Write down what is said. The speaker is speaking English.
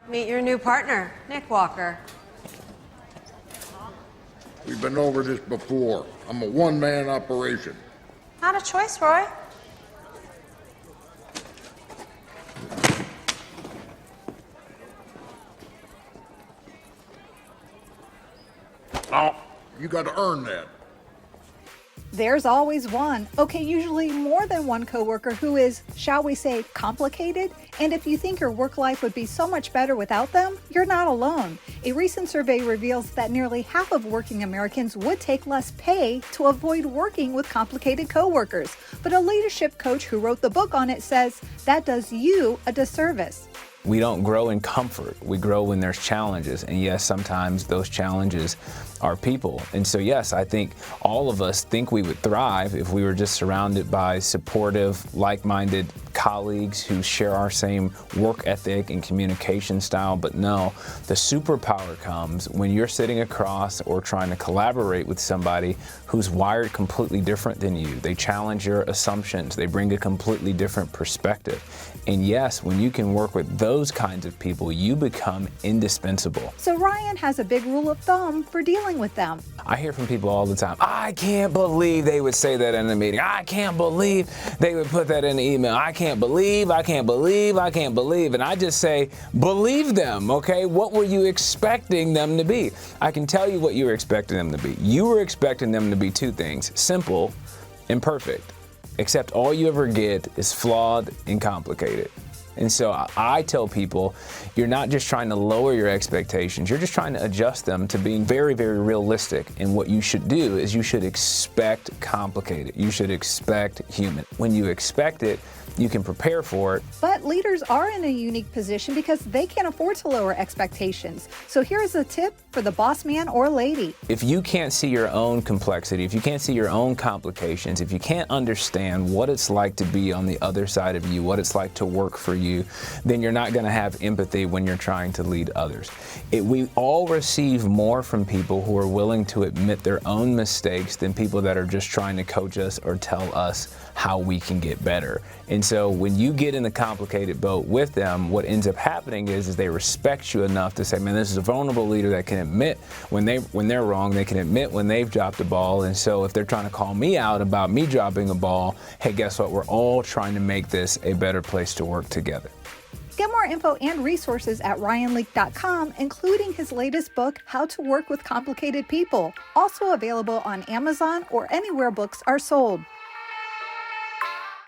Meet your new partner, Nick Walker. We've been over this before. I'm a one-man operation. Not a choice, Roy. Oh, you got to earn that. There's always one, okay, usually more than one coworker who is, shall we say, complicated. And if you think your work life would be so much better without them, you're not alone. A recent survey reveals that nearly half of working Americans would take less pay to avoid working with complicated coworkers. But a leadership coach who wrote the book on it says that does you a disservice. We don't grow in comfort. We grow when there's challenges. And yes, sometimes those challenges are people. And so yes, I think all of us think we would thrive if we were just surrounded by supportive, like-minded colleagues who share our same work ethic and communication style. But no, the superpower comes when you're sitting across or trying to collaborate with somebody who's wired completely different than you. They challenge your assumptions. They bring a completely different perspective. And yes, when you can work with those kinds of people, you become indispensable. So Ryan has a big rule of thumb for dealing with them. I hear from people all the time, I can't believe they would say that in a meeting. I can't believe they would put that in an email. I can't believe. And I just say, believe them, okay? What were you expecting them to be? I can tell you what you were expecting them to be. You were expecting them to be two things, simple and perfect. Except all you ever get is flawed and complicated. And so I tell people, you're not just trying to lower your expectations, you're just trying to adjust them to being very, very realistic. And what you should do is you should expect complicated. You should expect human. When you expect it, you can prepare for it. But leaders are in a unique position because they can't afford to lower expectations. So here's a tip for the boss man or lady. If you can't see your own complexity, if you can't see your own complications, if you can't understand what it's like to be on the other side of you, what it's like to work for you, then you're not going to have empathy when you're trying to lead others. We all receive more from people who are willing to admit their own mistakes than people that are just trying to coach us or tell us how we can get better. And so when you get in the complicated boat with them, what ends up happening is they respect you enough to say, man, this is a vulnerable leader that can admit when they're wrong, they can admit when they've dropped a ball. And so if they're trying to call me out about me dropping a ball, hey, guess what? We're all trying to make this a better place to work together. Get more info and resources at ryanleak.com, including his latest book, How to Work with Complicated People, also available on Amazon or anywhere books are sold.